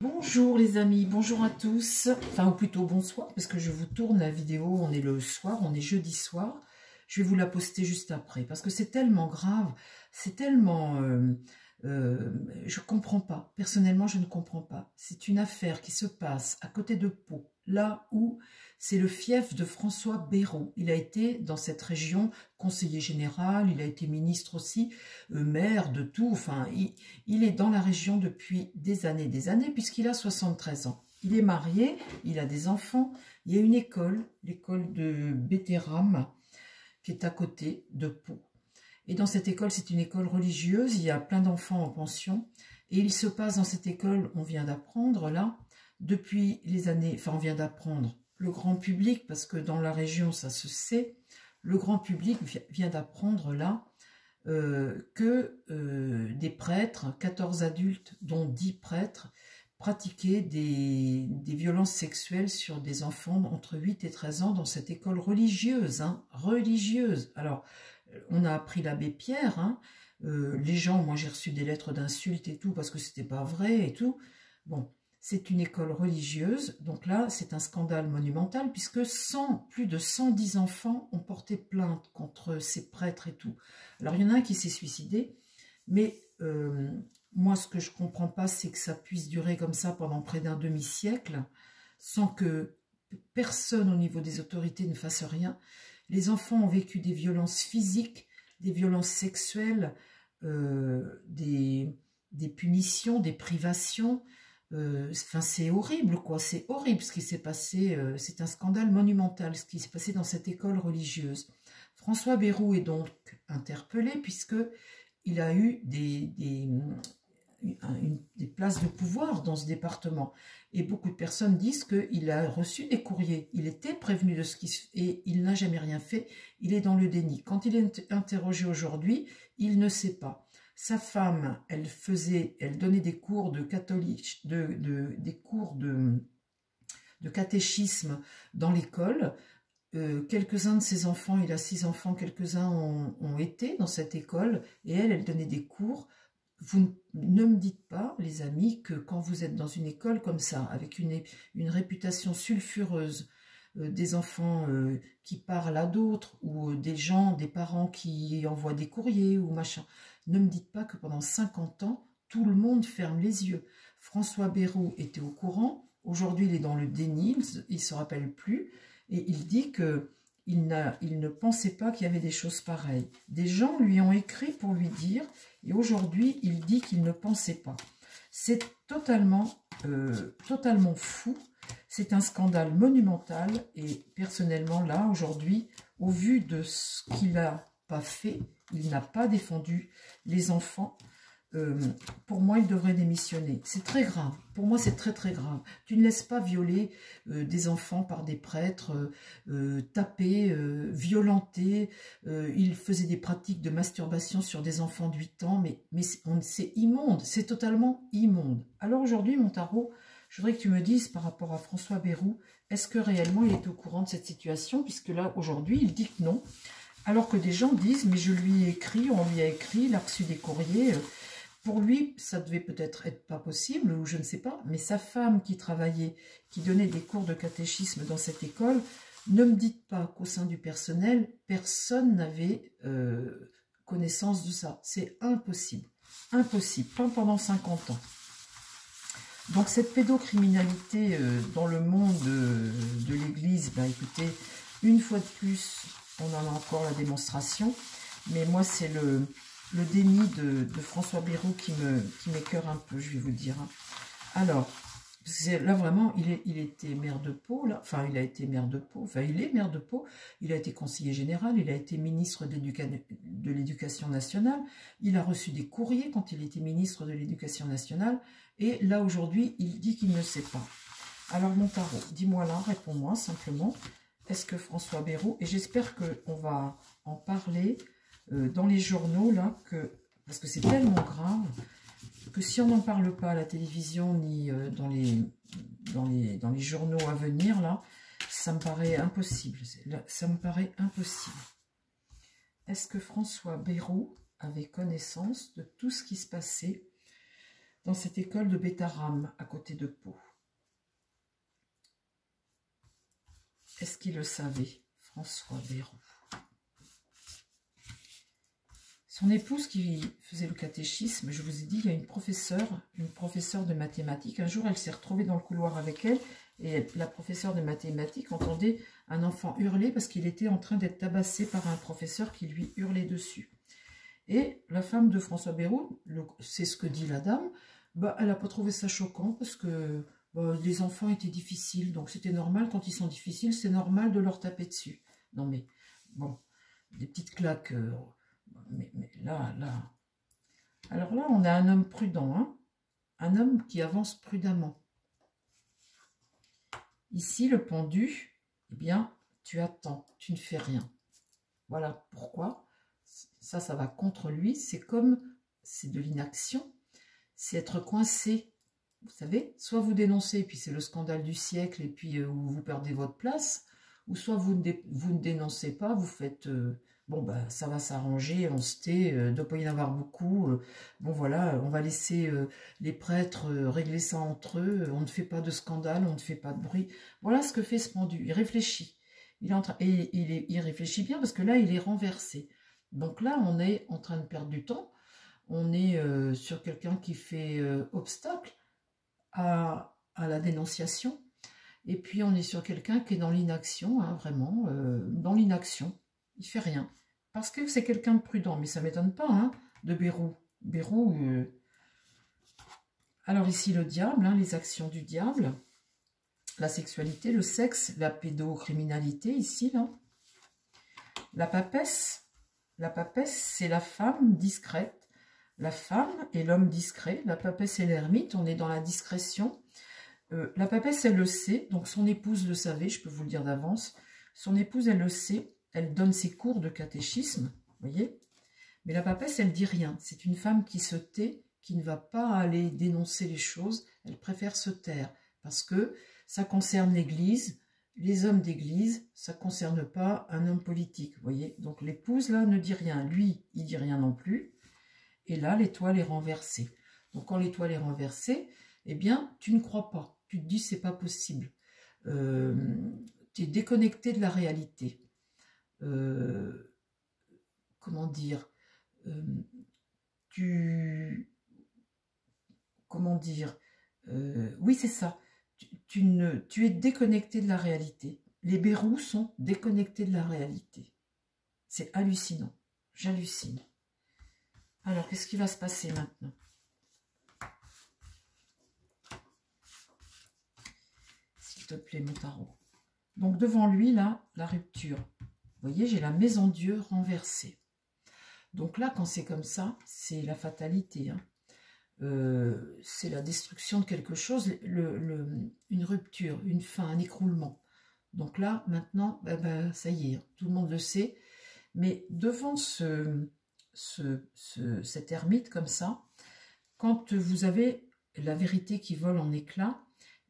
Bonjour les amis, bonjour à tous, enfin ou plutôt bonsoir parce que je vous tourne la vidéo, on est le soir, on est jeudi soir, je vais vous la poster juste après parce que c'est tellement grave, c'est tellement, je comprends pas, personnellement je ne comprends pas, c'est une affaire qui se passe à côté de Pau, là où c'est le fief de François Bayrou, il a été dans cette région conseiller général, il a été ministre aussi, maire de tout, enfin il est dans la région depuis des années, puisqu'il a 73 ans. Il est marié, il a des enfants, il y a une école, l'école de Béthéram, qui est à côté de Pau. Et dans cette école, c'est une école religieuse, il y a plein d'enfants en pension, et il se passe dans cette école, on vient d'apprendre là, depuis les années, enfin on vient d'apprendre, le grand public, parce que dans la région ça se sait, le grand public vient d'apprendre là, que des prêtres, 14 adultes, dont 10 prêtres, pratiquaient des violences sexuelles sur des enfants entre 8 et 13 ans dans cette école religieuse, religieuse. Alors, on a appris l'abbé Pierre, les gens, moi j'ai reçu des lettres d'insultes et tout, parce que c'était pas vrai et tout. Bon, c'est une école religieuse, donc là c'est un scandale monumental puisque plus de 110 enfants ont porté plainte contre ces prêtres et tout. Alors il y en a un qui s'est suicidé, mais moi ce que je comprends pas c'est que ça puisse durer comme ça pendant près d'un demi-siècle sans que personne au niveau des autorités ne fasse rien. Les enfants ont vécu des violences physiques, des violences sexuelles, des punitions, des privations. Enfin, c'est horrible, quoi. C'est horrible ce qui s'est passé. C'est un scandale monumental, ce qui s'est passé dans cette école religieuse. François Bayrou est donc interpellé puisque il a eu des places de pouvoir dans ce département. Et beaucoup de personnes disent qu'il a reçu des courriers. Il était prévenu de ce qui se fait et il n'a jamais rien fait. Il est dans le déni. Quand il est interrogé aujourd'hui, il ne sait pas. Sa femme, elle donnait des cours de des cours de catéchisme dans l'école. Quelques-uns de ses enfants, il a 6 enfants, quelques-uns ont été dans cette école et elle donnait des cours. Vous ne me dites pas, les amis, que quand vous êtes dans une école comme ça, avec une réputation sulfureuse, des enfants qui parlent à d'autres, ou des gens, des parents qui envoient des courriers ou machin, ne me dites pas que pendant 50 ans, tout le monde ferme les yeux. François Bayrou était au courant, aujourd'hui il est dans le déni, il ne se rappelle plus, et il dit que il ne pensait pas qu'il y avait des choses pareilles. Des gens lui ont écrit pour lui dire, et aujourd'hui, il dit qu'il ne pensait pas. C'est totalement fou. C'est un scandale monumental. Et personnellement, là, aujourd'hui, au vu de ce qu'il n'a pas fait, il n'a pas défendu les enfants. Pour moi, il devrait démissionner. C'est très grave. Pour moi, c'est très très grave. Tu ne laisses pas violer des enfants par des prêtres, taper, violenter. Il faisait des pratiques de masturbation sur des enfants de 8 ans, mais c'est immonde, c'est totalement immonde. Alors aujourd'hui, mon tarot, je voudrais que tu me dises par rapport à François Bayrou, est-ce que réellement il est au courant de cette situation? Puisque là, aujourd'hui, il dit que non. Alors que des gens disent, mais je lui ai écrit, on lui a écrit, il a reçu des courriers. Pour lui, ça devait peut-être être pas possible, ou je ne sais pas, mais sa femme qui travaillait, qui donnait des cours de catéchisme dans cette école, ne me dites pas qu'au sein du personnel, personne n'avait connaissance de ça. C'est impossible. Impossible, pas pendant 50 ans. Donc cette pédocriminalité dans le monde de l'Église, ben écoutez, une fois de plus, on en a encore la démonstration, mais moi c'est le déni de François Bayrou qui m'écœure un peu, je vais vous dire. Alors, là vraiment, il était maire de Pau, là. Enfin il a été maire de Pau, enfin il est maire de Pau, il a été conseiller général, il a été ministre de l'Éducation nationale, il a reçu des courriers quand il était ministre de l'Éducation nationale, et là aujourd'hui, il dit qu'il ne sait pas. Alors mon tarot, dis-moi là, réponds-moi simplement, est-ce que François Bayrou, et j'espère qu'on va en parler dans les journaux, là, parce que c'est tellement grave, que si on n'en parle pas à la télévision, ni dans les journaux à venir, là, ça me paraît impossible. Ça me paraît impossible. Est-ce que François Bayrou avait connaissance de tout ce qui se passait dans cette école de Bétaram, à côté de Pau. Est-ce qu'il le savait, François Bayrou? Son épouse qui faisait le catéchisme, je vous ai dit, il y a une professeure de mathématiques. Un jour, elle s'est retrouvée dans le couloir avec elle, et la professeure de mathématiques entendait un enfant hurler parce qu'il était en train d'être tabassé par un professeur qui lui hurlait dessus. Et la femme de François Bayrou, c'est ce que dit la dame, bah, elle n'a pas trouvé ça choquant parce que bah, les enfants étaient difficiles, donc c'était normal, quand ils sont difficiles, c'est normal de leur taper dessus. Non mais, bon, des petites claques... mais là... Alors là, on a un homme prudent, hein, un homme qui avance prudemment. Ici, le pendu, eh bien, tu attends, tu ne fais rien. Voilà pourquoi. Ça va contre lui. C'est comme, c'est de l'inaction, c'est être coincé. Vous savez, soit vous dénoncez, et puis c'est le scandale du siècle, et puis vous perdez votre place, ou soit vous ne dénoncez pas, vous faites... bon, bah, ça va s'arranger, on se tait, il ne doit pas y en avoir beaucoup. Bon, voilà, on va laisser les prêtres régler ça entre eux. On ne fait pas de scandale, on ne fait pas de bruit. Voilà ce que fait ce pendu. Il réfléchit. Il réfléchit bien parce que là, il est renversé. Donc là, on est en train de perdre du temps. On est sur quelqu'un qui fait obstacle à la dénonciation. Et puis, on est sur quelqu'un qui est dans l'inaction, hein, vraiment, dans l'inaction. Il ne fait rien. Parce que c'est quelqu'un de prudent. Mais ça ne m'étonne pas, hein, de Bayrou. Bayrou... Alors ici, le diable, hein, les actions du diable. La sexualité, le sexe, la pédocriminalité, ici, là. La papesse, c'est la femme discrète. La femme et l'homme discret. La papesse et l'ermite, on est dans la discrétion. La papesse, elle le sait, donc son épouse le savait, je peux vous le dire d'avance. Son épouse, elle le sait. Elle donne ses cours de catéchisme, vous voyez. Mais la papesse, elle dit rien. C'est une femme qui se tait, qui ne va pas aller dénoncer les choses. Elle préfère se taire parce que ça concerne l'Église, les hommes d'Église. Ça ne concerne pas un homme politique, vous voyez. Donc l'épouse, là, ne dit rien. Lui, il dit rien non plus. Et là, l'étoile est renversée. Donc quand l'étoile est renversée, eh bien, tu ne crois pas. Tu te dis, c'est pas possible. Tu es déconnecté de la réalité. Comment dire, comment dire, oui c'est ça, tu es déconnecté de la réalité. Les Bayrous sont déconnectés de la réalité. C'est hallucinant, j'hallucine. Alors qu'est-ce qui va se passer maintenant? S'il te plaît mon tarot. Donc devant lui là, la rupture. Vous voyez, j'ai la maison Dieu renversée. Donc là, quand c'est comme ça, c'est la fatalité. Hein. C'est la destruction de quelque chose, une rupture, une fin, un écroulement. Donc là, maintenant, ça y est, tout le monde le sait. Mais devant cet ermite comme ça, quand vous avez la vérité qui vole en éclats,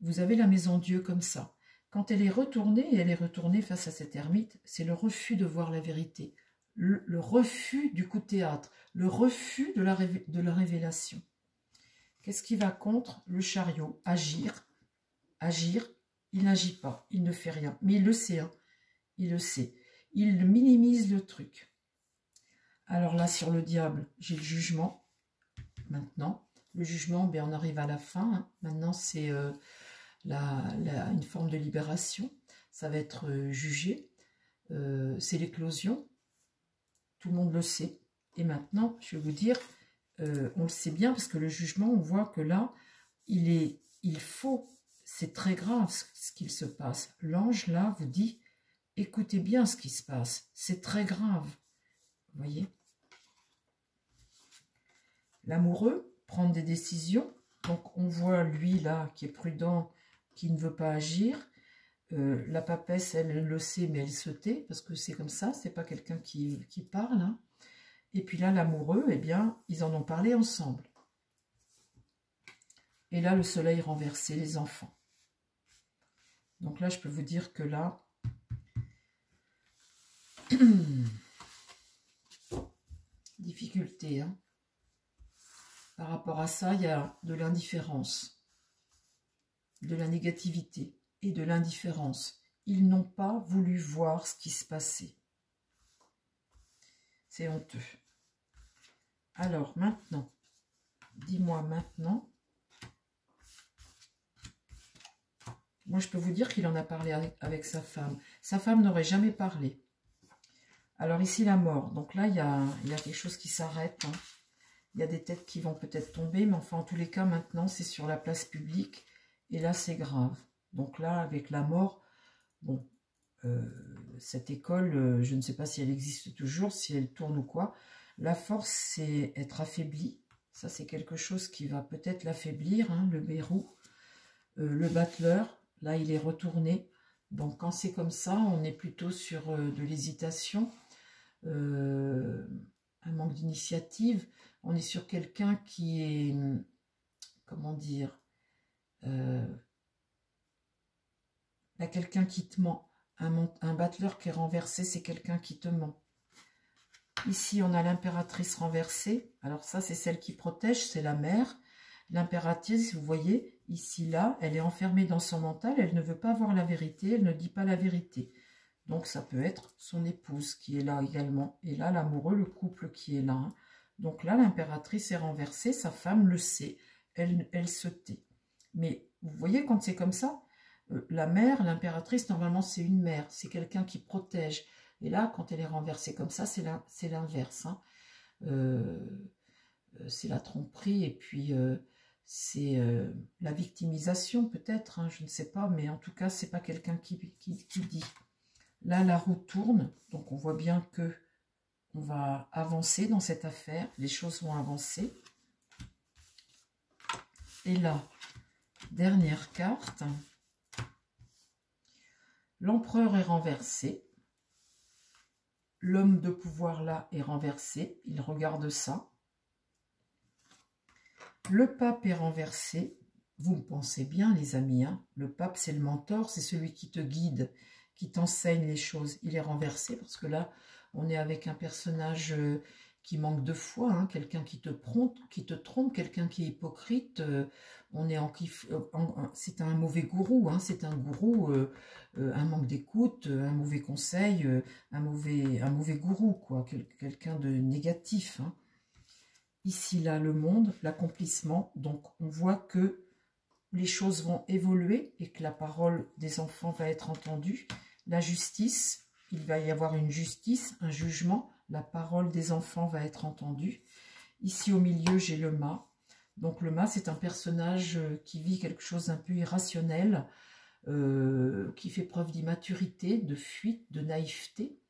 vous avez la maison Dieu comme ça. Quand elle est retournée, et elle est retournée face à cet ermite, c'est le refus de voir la vérité, le refus du coup de théâtre, le refus de la révélation. Qu'est-ce qui va contre? Le chariot, agir, il n'agit pas, il ne fait rien, mais il le sait, hein, il le sait, il minimise le truc. Alors là, sur le diable, j'ai le jugement, maintenant, le jugement, on arrive à la fin, hein. Maintenant c'est... une forme de libération, ça va être jugé, c'est l'éclosion, tout le monde le sait. Et maintenant, je vais vous dire, on le sait bien parce que le jugement, on voit que là, c'est très grave ce qu'il se passe. L'ange, là, vous dit, écoutez bien ce qui se passe, c'est très grave. Vous voyez? L'amoureux, prendre des décisions, donc on voit lui, là, qui est prudent, qui ne veut pas agir. La papesse, elle le sait, mais elle se tait, parce que c'est comme ça, c'est pas quelqu'un qui parle. Hein. Et puis là, l'amoureux, eh bien, ils en ont parlé ensemble. Et là, le soleil renversé, les enfants. Donc là, je peux vous dire que là, difficulté. Hein. Par rapport à ça, il y a de l'indifférence, de la négativité et de l'indifférence. Ils n'ont pas voulu voir ce qui se passait. C'est honteux. Alors maintenant, dis-moi maintenant. Moi, je peux vous dire qu'il en a parlé avec sa femme. Sa femme n'aurait jamais parlé. Alors ici, la mort. Donc là, il y a quelque chose qui s'arrête. Hein. Il y a des têtes qui vont peut-être tomber. Mais enfin, en tous les cas, maintenant, c'est sur la place publique. Et là, c'est grave. Donc là, avec la mort, bon, cette école, je ne sais pas si elle existe toujours, si elle tourne ou quoi. La force, c'est être affaibli. Ça, c'est quelque chose qui va peut-être l'affaiblir, hein, le verrou. Le battleur, là, il est retourné. Donc, quand c'est comme ça, on est plutôt sur de l'hésitation, un manque d'initiative. On est sur quelqu'un qui est, comment dire, quelqu'un qui te ment. Un battleur qui est renversé, c'est quelqu'un qui te ment. Ici, on a l'impératrice renversée. Alors ça, c'est celle qui protège, c'est la mère. L'impératrice, vous voyez, ici, là, elle est enfermée dans son mental. Elle ne veut pas voir la vérité, elle ne dit pas la vérité. Donc, ça peut être son épouse qui est là également. Et là, l'amoureux, le couple qui est là. Hein. Donc là, l'impératrice est renversée. Sa femme le sait. Elle se tait. Mais vous voyez, quand c'est comme ça, la mère, l'impératrice, normalement, c'est une mère. C'est quelqu'un qui protège. Et là, quand elle est renversée comme ça, c'est l'inverse. Hein. C'est la tromperie et puis c'est la victimisation peut-être, hein, je ne sais pas. Mais en tout cas, c'est pas quelqu'un qui dit. Là, la roue tourne. Donc, on voit bien que on va avancer dans cette affaire. Les choses vont avancer. Et là, dernière carte. L'empereur est renversé. L'homme de pouvoir là est renversé. Il regarde ça. Le pape est renversé. Vous me pensez bien, les amis. Hein, le pape, c'est le mentor. C'est celui qui te guide, qui t'enseigne les choses. Il est renversé parce que là, on est avec un personnage qui manque de foi. Hein, quelqu'un qui te trompe, quelqu'un qui est hypocrite. On est c'est un mauvais gourou, hein, c'est un gourou, un manque d'écoute, un mauvais conseil, un mauvais gourou, quoi, quelqu'un de négatif. Hein. Ici, là, le monde, l'accomplissement, donc on voit que les choses vont évoluer et que la parole des enfants va être entendue. La justice, il va y avoir une justice, un jugement, la parole des enfants va être entendue. Ici, au milieu, j'ai le mât. Donc le mât, c'est un personnage qui vit quelque chose d'un peu irrationnel, qui fait preuve d'immaturité, de fuite, de naïveté,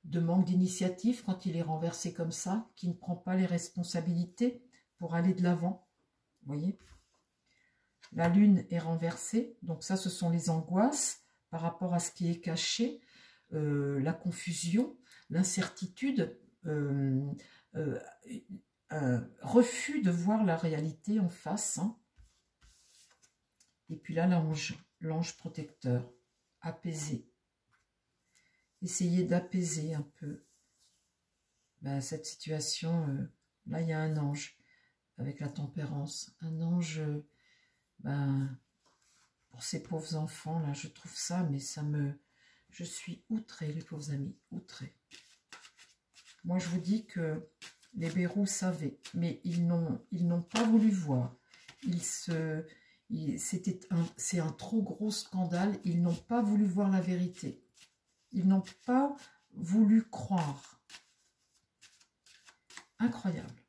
de manque d'initiative quand il est renversé comme ça, qui ne prend pas les responsabilités pour aller de l'avant. Vous voyez ? La lune est renversée, donc ça, ce sont les angoisses par rapport à ce qui est caché, la confusion, l'incertitude, refus de voir la réalité en face. Hein. Et puis là, l'ange protecteur, apaisé. Essayez d'apaiser un peu cette situation. Là, il y a un ange avec la tempérance. Un ange, pour ces pauvres enfants, là, je trouve ça, mais je suis outrée, les pauvres amis, outrée. Moi, je vous dis que les Bérous savaient, mais ils n'ont pas voulu voir. C'est un trop gros scandale. Ils n'ont pas voulu voir la vérité. Ils n'ont pas voulu croire. Incroyable.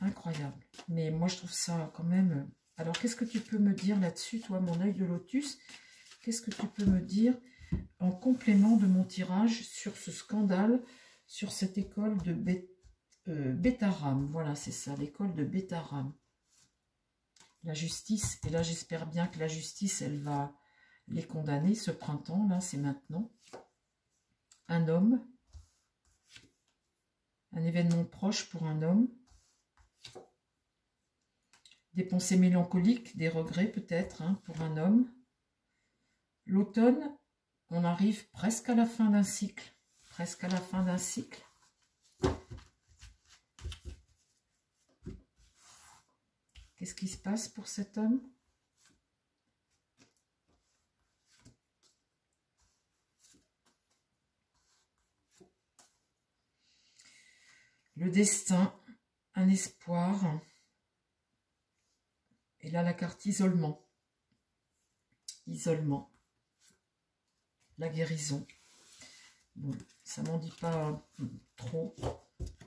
Incroyable. Mais moi, je trouve ça quand même... Alors, qu'est-ce que tu peux me dire là-dessus, toi, mon œil de lotus? Qu'est-ce que tu peux me dire en complément de mon tirage sur ce scandale, sur cette école de Bétaram? Voilà, c'est ça, l'école de Bétaram. La justice, et là, j'espère bien que la justice, elle va les condamner ce printemps, là, c'est maintenant. Un homme, un événement proche pour un homme. Des pensées mélancoliques, des regrets peut-être, hein, pour un homme. L'automne, on arrive presque à la fin d'un cycle. Presque à la fin d'un cycle. Qu'est-ce qui se passe pour cet homme? Le destin, un espoir. Et là, la carte isolement. Isolement. La guérison. Bon, ça m'en dit pas trop.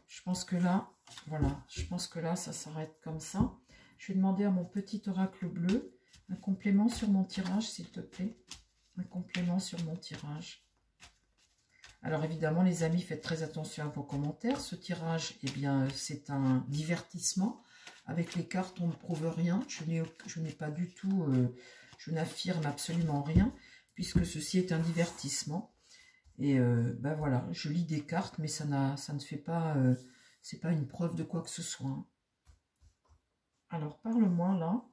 Je pense que là, voilà, je pense que là, ça s'arrête comme ça. Je vais demander à mon petit oracle bleu un complément sur mon tirage, s'il te plaît. Un complément sur mon tirage. Alors évidemment, les amis, faites très attention à vos commentaires. Ce tirage, eh bien, c'est un divertissement. Avec les cartes, on ne prouve rien. Je n'ai pas du tout, je n'affirme absolument rien, puisque ceci est un divertissement. Et ben voilà, je lis des cartes, mais ça ne fait pas, c'est pas une preuve de quoi que ce soit. Hein. Alors, parle-moi là,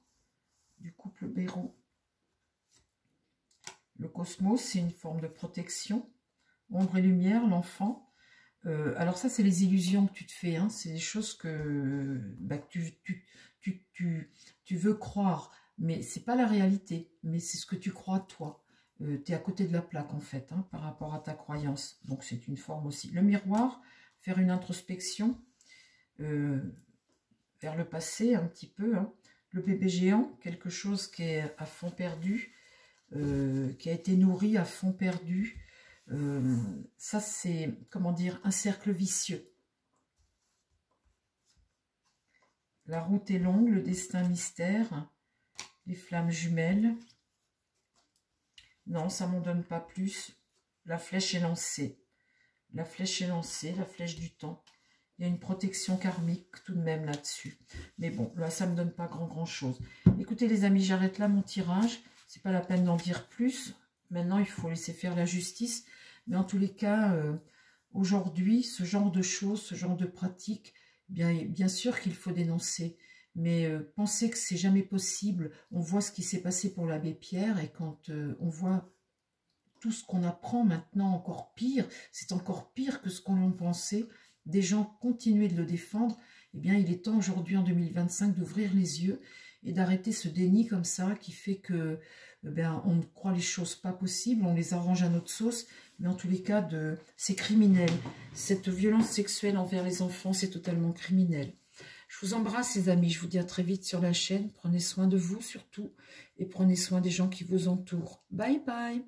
du couple Béraud. Le cosmos, c'est une forme de protection. Ombre et lumière, l'enfant. Alors ça, c'est les illusions que tu te fais. Hein. C'est des choses que, bah, tu veux croire. Mais c'est pas la réalité. Mais c'est ce que tu crois toi. Tu es à côté de la plaque, en fait, hein, par rapport à ta croyance. Donc, c'est une forme aussi. Le miroir, faire une introspection vers le passé, un petit peu. Hein. Le bébé géant, quelque chose qui est à fond perdu, qui a été nourri à fond perdu. Ça, c'est, comment dire, un cercle vicieux. La route est longue, le destin mystère, les flammes jumelles. Non, ça ne m'en donne pas plus. La flèche est lancée. La flèche est lancée, la flèche du temps. Il y a une protection karmique tout de même là-dessus. Mais bon, là, ça ne me donne pas grand chose. Écoutez les amis, j'arrête là mon tirage. C'est pas la peine d'en dire plus. Maintenant, il faut laisser faire la justice. Mais en tous les cas, aujourd'hui, ce genre de choses, ce genre de pratiques, bien sûr qu'il faut dénoncer. Mais pensez que c'est jamais possible. On voit ce qui s'est passé pour l'abbé Pierre et quand on voit tout ce qu'on apprend maintenant encore pire, c'est encore pire que ce qu'on pensait. Des gens continuent de le défendre. Eh bien, il est temps aujourd'hui en 2025 d'ouvrir les yeux et d'arrêter ce déni comme ça qui fait que on croit les choses pas possibles, on les arrange à notre sauce, mais en tous les cas, c'est criminel. Cette violence sexuelle envers les enfants, c'est totalement criminel. Je vous embrasse les amis, je vous dis à très vite sur la chaîne. Prenez soin de vous surtout et prenez soin des gens qui vous entourent. Bye bye.